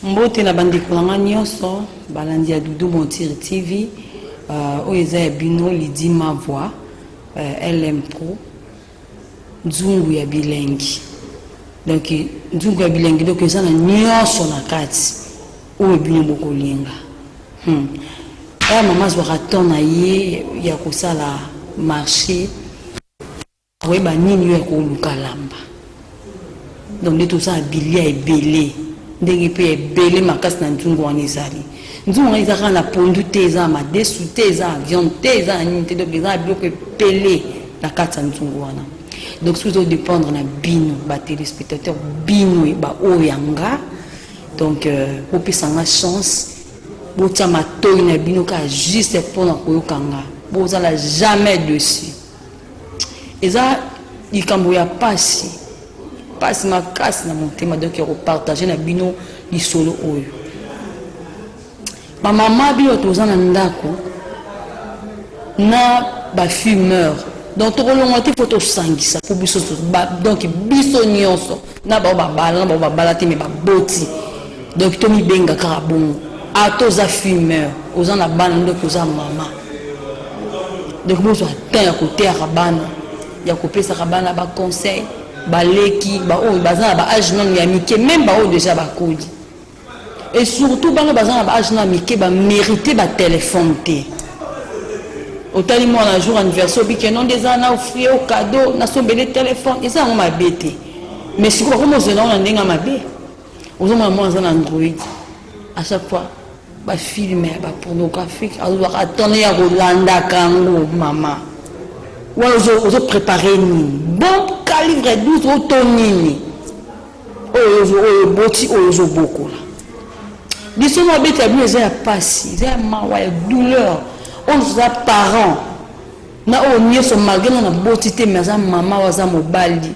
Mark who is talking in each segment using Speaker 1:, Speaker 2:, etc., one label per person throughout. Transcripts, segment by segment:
Speaker 1: Mbote na bandi kolanga nyonso balandi ya Doudou Montiri TV oyo ya bino lidi ma voix LM Pro nzungu ya bilengi donc nzungu ya bilengi donc eza na nyonso na kati oyo bino bokolinga mama azwaka temps na ye ya kosala marché oyeba nini yo ya koluka lamba donc nde tozala bilia ebele ndenge mpe ebele makasi na nzungu wana ezali nzungu wana ezaka na pondu te eza madesu te eza viande te eza na nini te donc eza na biloko ebele na kati ya nzungu wana donc soki ozodépendre na bino batelespectateur bino baoyo yanga donc bopesanga chance botia matoi na bino ka juste mpona koyokanga bozala jamais dessus eza likambo ya pasi makasi na motema donc ya kopartage na bino lisolo oyo bamama bino toza na ndako na bafumeur donc tokolonga te fo tosangisa po biso donc biso nyonso na bao babala te me baboti donc tomibenga kaka bongo ata oza fumeur oza na bana ndoko oza mama donc bozwa temps ya koteyaka bana ya kopesaka bana baconseil baleki baoyo baza na baage nano ya mike même baoyo déjà bakoli et surtout bana baza na baage nano ya mike bamérite batelefone te otali mwana jour anniversaire obike non eza na ofrie o cadeau nasombele telefone eza yango mabe te mais sikoyo bakomozela ngo na ndenge ya mabe ozomona mwana aza na android à chaque fois bafilme ya bapornographique azobaka atone ya kolandaka yango mama wana ozoprépare nini bon calibre 12 oto nini oyo boti oyo ozobokola biso mabeti ya bino eza ya pasi eza ya mawa ya douleur oyo toza parent na oyo nyonso malgré na boti te me aza mama oyo aza mobali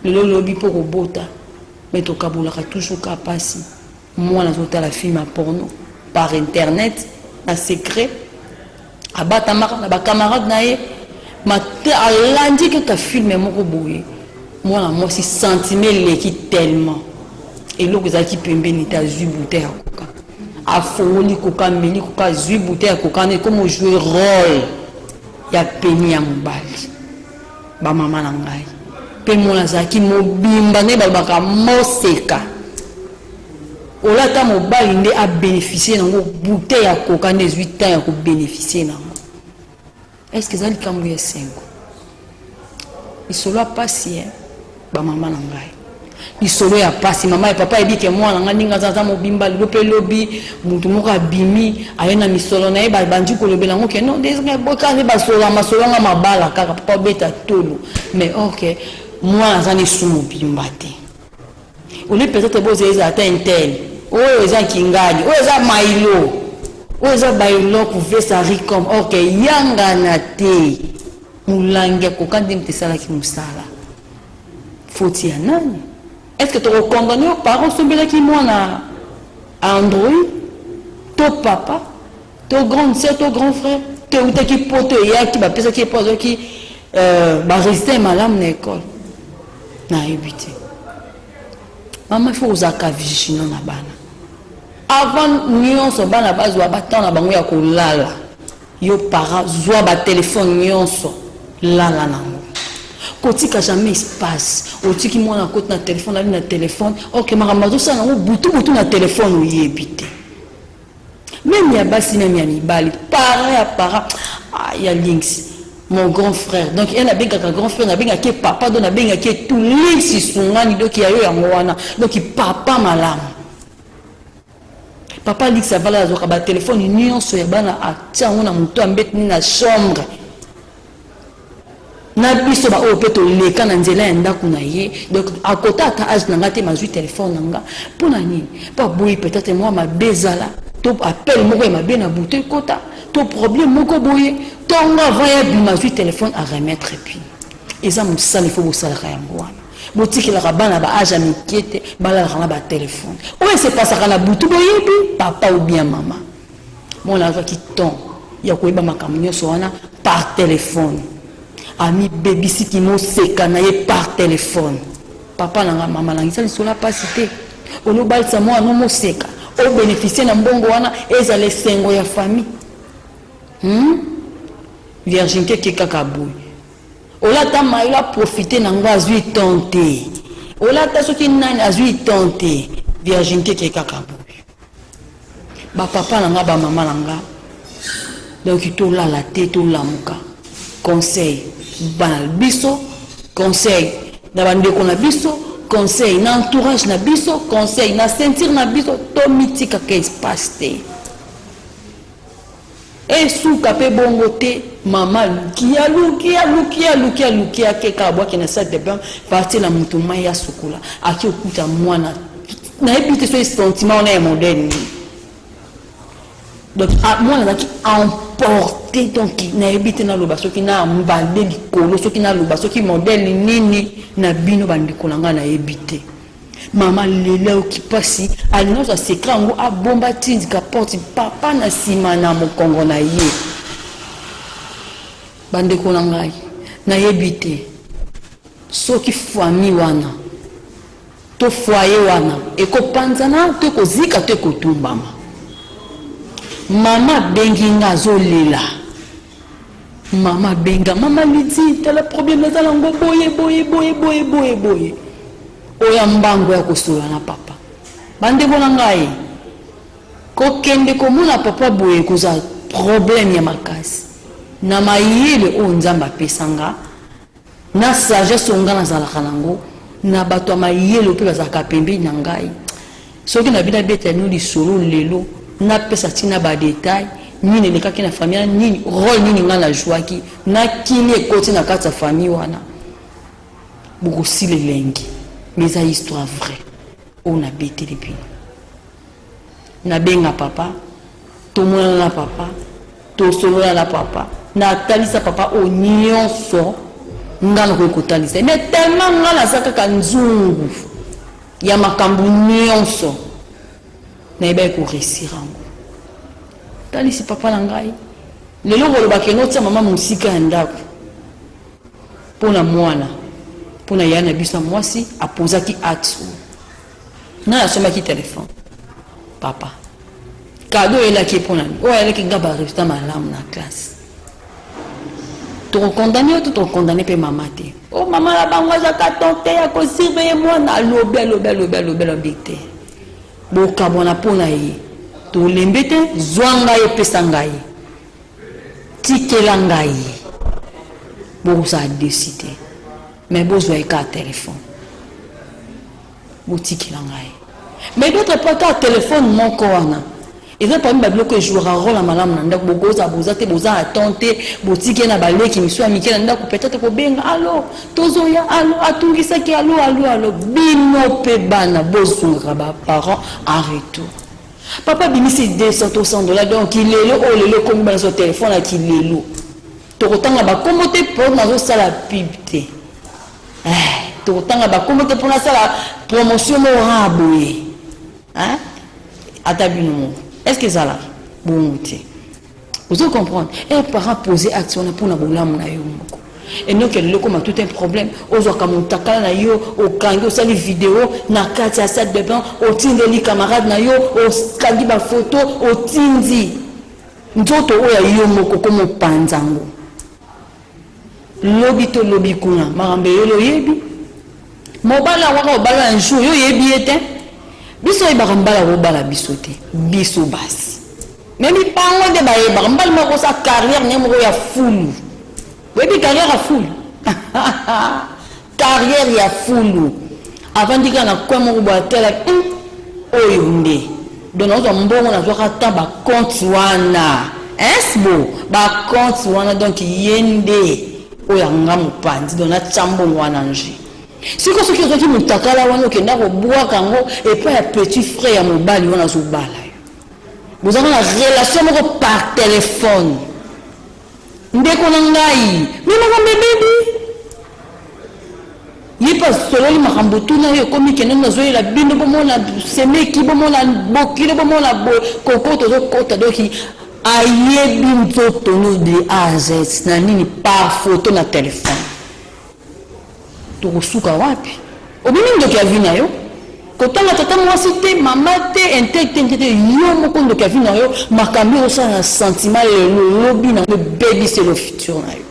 Speaker 1: lelo lobi mpo kobota me tokabolaka toujours ka pasi mwana azotala filme ya porno par internet na secret abatamaka na bacamarade na ye mate alandi kaka filme moko boye mwana mwasi sentime eleki tellement eloko ezalaki pembeni te azwi bouteille ya koka afongoli koka meli koka azwi bouteille ya koka ne comme ojouer rôle ya peni ya mobali bamama na ngai mpe mwana azalaki mobimba nde balobaka moseka olata mobali nde abénéficie nango bouteille ya koka nde ezwi temps ya kobénéficie nango est-ce que ça li kambu ya sengo isolo ya pasi bamama na ngai isolo ya pasi mama ya papa ebike mwana nga ndinga zaza mobimba lope lobi mutu moko abimi aye na misolo na ye bandi kolobela ngo ke non désormais bokane basola masolo nga mabala kaka papa beta tolo mais ok mwana zani sumo bimba te oli peut-être boze eza ata intel oyo eza kingani oyo eza mailo oyo eza bailo kuvesa ricom ok yanga na te mulangi akoka nde mte esalaki mosala foti ya nani est-ce que tokokondane yo parent osombelaki mwana android to papa to grande sœur to grand frère te eutaki po to eyaki bapesaki epo azwaki barésultat malamu na ekole nayebi te mama il faut ozalaka vigilant na bana avant nyonso bana bazwa batemps na bango ya kolala yo parent zwa batelefone nyonso lala nango kotika jamais espace otiki mwana kote na telefone ali na telefone ok makambo azosala nango butu na telefone oyebi te même ya basi même ya mibali parent ya links mon grand frère donc elle a bien qu'un grand frère a bien que papa donc a bien que tout links sungani donc ya yo ya mwana donc papa malam papa links ça va la zo ka téléphone nyonso ya bana atia ngona muto ambeti na chambre na biso ba opeto leka na nzela ya ndako na ye donc à côté ata âge na ngate mazui téléphone nanga pona nini pas boyi peut-être moi ma bezala to appel moko ya mabe na bouteille kota to problème moko boye tonga vaya bimazu téléphone à remettre et puis eza musala il faut bosala yango wana botikela bana ba âge amikete bala na ba téléphone oyo c'est pas ça na butu boyebi papa ou bien maman mon la qui ton ya koyeba makambo nyonso wana par téléphone ami baby siki mo seka na ye par téléphone papa na maman na ngisa lisola pas cité ono balsa mo no mo seka au bénéficier na mbongo wana ezale sengo ya famille. Virginité qui kakaboui. Ola ta maïla profiter nango azui tenter. Ola ta soki nani azui tenter. Virginité qui kakaboui. Ba papa nanga ba maman nanga. Donc il tourne la tête tout lamuka. Conseil banal biso, conseil na bande ko na biso, conseil na entourage na biso, conseil na sentir na biso to mitika ke espace. Et sous capé bongoté, maman lukia ke kabwa ke na salle de bain parti la mutuma ya sukula aki okuta mwana na ebite so sentiment na moderne. Donc moi na qui emporté donc na ebite na loba so ki na mbande likolo so ki na loba so ki moderne nini na bino bandiko na nga na ebite. Maman lelo qui passe alino za sekrango a bomba tindi ka porte papa na sima na mokongo na ye bande ko ngai na yebite soki famille wana to foyer wana e ko panzana to ko zika to ko tumbama mama bengi nga zolela mama benga mama lidi tel problème za lango boye oya mbango ya kosola na papa bande bona ngai ko kende ko muna papa boye koza problème ya makasi na mayele o nzamba pesanga na sagesse onga na zala kanango na bato mayele pe bazaka pembe na ngai soki na bina beta nuli solo lelo na pesa tina ba détail nini le kaki na famille nini rôle nini ngala jouaki na kini ekoti na kata famille wana buko sile lengi. Mais c'est une histoire vraie. On a bêté depuis. Na benga papa, tout le monde na papa, tout solo na papa, na talisa papa au nyonso, ngana ko talisa. Mais tellement ngana saka kanzungu, ya makambu nyonso, na eba ko réussir ango. Talisi papa na ngai. Lelo ko ba kenotsa mama musika ndako. Pona mwana. Pour na yana bisa mwasi apozaki atu na asomaki téléphone papa cadeau elaki pour nani o elaki ngaba résultat malamu na classe to condamné to condamné pe mama te o mama la bangwa za katonte ya ko surveiller moi na lobe bité boka bona pona yi to lembete zwanga ye pesa ngai tikela ngai bo sa décider. Mais besoin de téléphone. Boutique langai. Mais d'autres pas qu'à téléphone mon corona. Et là parmi bablo que jouera rôle à madame nanda bogoza bozate boza attenter boutique na balé qui me soit amical nanda ko peut-être ko benga allo tozoya allo atungisa ki allo bino pe bana bozunga ba parents en retour. Papa bimisi $200 donc il est le comme dans son téléphone là qui est là. To tanga ba comment te pour na zo la pibte. Tout le ba comment te pour la promotion morable hein atabino est-ce que ça là bon vous comprenez et parents poser action pour na bolamu na yo et donc le comme tout un problème ozo kamontakala na yo o kangi o sali vidéo na kati ya salle de bain o tindeli camarade na yo o kangi ba photo o tindi nzoto oya yo moko comme panzango lobi to lobi kuna marambe yelo yebi mobala waka obala un jour yo yebi ete biso ibaka mbala obala biso te biso basi même pango de baye ba mbala moko sa carrière nemo ya fulu webi carrière ya fulu carrière ya fulu avant dika na kwa moko ba tela oyo nde donc on mbongo na zoka ta ba compte wana esbo ba compte wana donc yende oya ngamu pandi dona chambo wana nje siko soki ozoki mutakala wana okenda kobwa kango et pas ya petit frère ya mobali wana zobala vous avez une relation moko par téléphone ndeko na ngai mima ko bébé yipa solo makambo tuna yo komi kenen na zoyela bino bomona semeki bomona bokile bomona kokoto zo kota doki ayebi nzoto no de A à Z na nini par photo na téléphone to kusuka wapi obimi ndoki avina yo Quand on a tata moi cité maman té intellectuel yo moko ndo ka vina yo makambi au ça un sentiment le lobby na le baby c'est le futur na yo.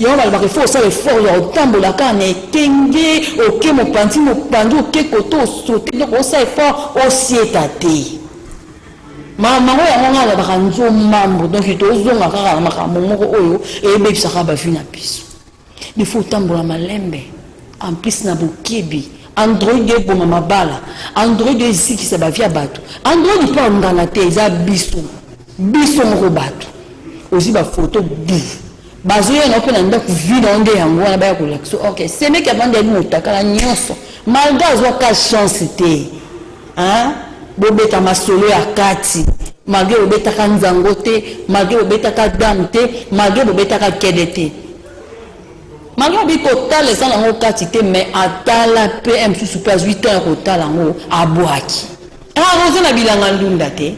Speaker 1: Yo va il faut ça effort yo tambola ka na kenge OK mon panti mon pandu OK koto sauter donc on ça effort aussi étaté. Maman ya nganga ba kanzo mambo donc ito zonga kaka makambo moko oyo e bebisa ka ba vina biso. Il faut tambola malembe en plus na bokebi. Android de pour ma bala Android de ici qui ça va via bateau Android pas dans la tête ça biso mon bateau aussi ba photo bou bazoya na ko na ndako vide onde yango na ba ko lakso OK c'est mec avant de nous takala nyonso malgré zo ka chance té hein bobeta masolo ya kati malgré bobeta ka nzango té malgré bobeta ka dame té malgré bobeta ka kedete. Malgré que total les gens ont quantité mais à la PM sous super 8 heures total en haut à Boaki. Ah on a bilanga ndunda te.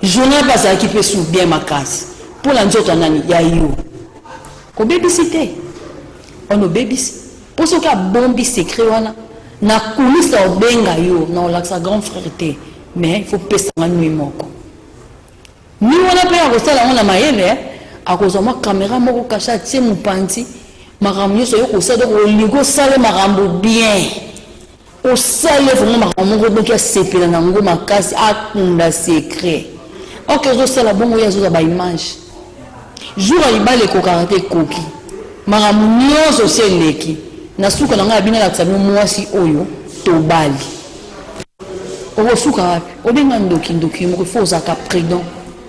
Speaker 1: Journal pas ça qui peut sous bien ma case. Pour l'anjoto nani ya yo. Ko babysitter. On no babysit. Pour ce cas bombi secret wana na kulisa obenga yo na la sa grand frère té mais il faut pesa nuit moko. Ni wana pe ya kosala wana mayele a cause moi caméra moko kacha tie mupanzi. Maramyo so yo ko sa do ligo sale marambo bien o sale vraiment marambo donc ya sepela na ngo makasi akunda secret OK zo sala bongo ya zo ba image jour ali bale ko karate koki maramyo so seleki na suka na nga bina la tsamu mwasi oyo to bali o suka wapi o benga ndoki mo ko foza ka président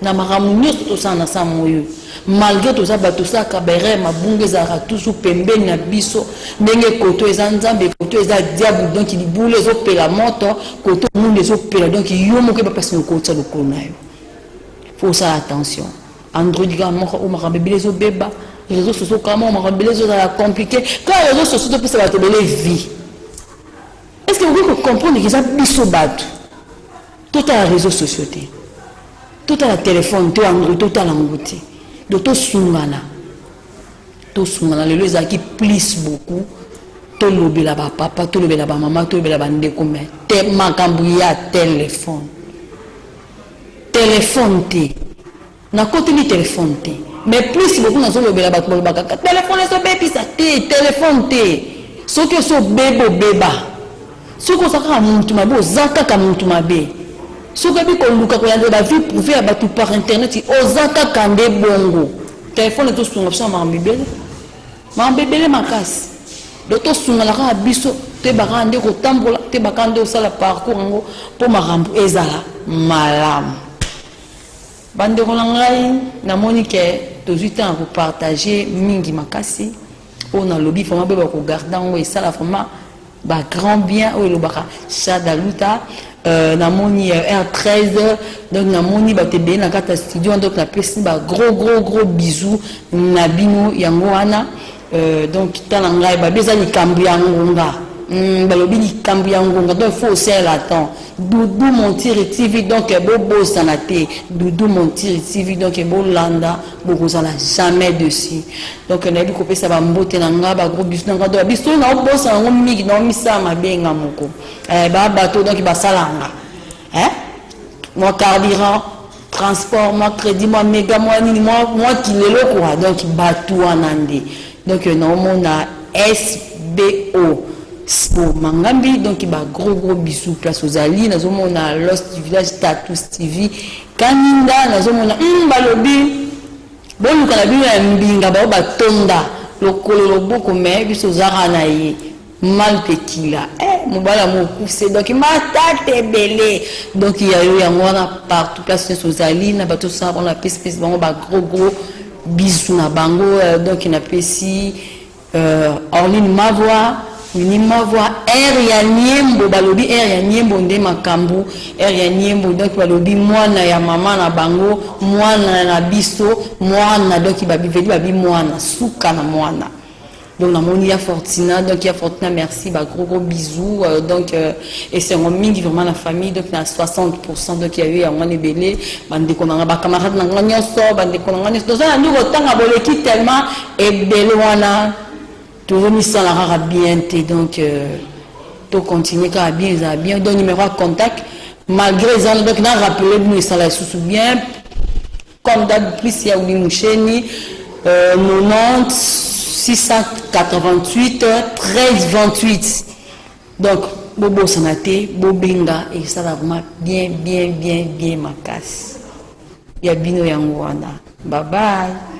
Speaker 1: na maramyo to sana sa moyo malgré tout ça bato ça kabere mabunge za toujours pembeni na biso ndenge koto eza nzambe koto eza diable donc il boule zo pela moto koto munde zo pela donc yo moko ba passer ko tsa lokolo na yo faut ça attention Android ga moko o makambe bilezo beba réseaux sociaux comment makambe bilezo za compliqué quand les réseaux sociaux peut ça va te donner vie est-ce que vous pouvez comprendre que ça biso bato tout à réseaux sociaux tout à téléphone tout Android tout à l'angouti de tout sungana le les qui plus beaucoup tout le la papa tout le la maman tout le la bande comme te makambouya téléphone té na côté ni téléphone té mais plus beaucoup na zo le la bakaka téléphone so bébé ça téléphone té ce que so beba ce que ça ka muntu mabo zaka ka muntu mabe ce que bi ko luka ko yande ba vie privée à batu par internet ozaka kande bongo téléphone to sunga ça ma bébé makasi do to sunga la ka biso te bakande ko tambola te bakande osala parcours ngo po marambu ezala malam bande ko ngai na monique to 8 ans pour partager mingi makasi on a lobby vraiment beba ko garder ngo esala vraiment ba grand bien o lo baka Chadaluta namoni R13 donc namoni batebe na kata studio donc la pesi ba gros bisous na bino yango wana donc tala ngai ba beza likambu ya ngonga balobi likambu ya ngonga donc faut aussi l'attendre Doudou Montiri TV donc bobo sanate Doudou Montiri TV donc bolanda bokozala jamais dessus donc na bi kopesa ba mbote na nga ba gros bisous na nga do biso na obosa ngo migi na misa mabenga moko ba bato donc ba salanga moi carburant transport moi crédit moi méga moi nini moi qui le lokwa donc bato anande donc na omona SBO pour Mangambi donc il va gros bisous place aux alliés nous sommes à Lost du village Tatus TV Kaninda nous sommes balobi bon nous kana mbinga ba tonda lokolo boko mais biso zara na ye mal tequila mobala mo poussé donc mata tebele donc il y a eu yango na partout place aux alliés na bato ça on la pisse bango ba gros bisous na bango donc il n'a pas si Orline Mavoie ni mavoie air ya niembo balobi air ya niembo nde makambu air ya niembo donc balobi mwana ya mama na bango mwana na biso mwana donc babi mwana suka na mwana donc na moni ya Fortina donc ya Fortina merci ba gros bisous donc et c'est un mingi vraiment la famille donc na 60% donc il y a eu ya mwana belé bande ko na ba camarade na nganya so bande ko na nganya donc ça nous autant aboleki tellement et belwana tout remis sans la rare bien donc to continuer car bien donc numéro de contact malgré ça donc n'a rappelé nous ça la sous bien contact plus ya uli moucheni 90 688 13 28 donc bobo sanate bobenga et ça va vraiment bien ma casse ya bino yango wana bye bye.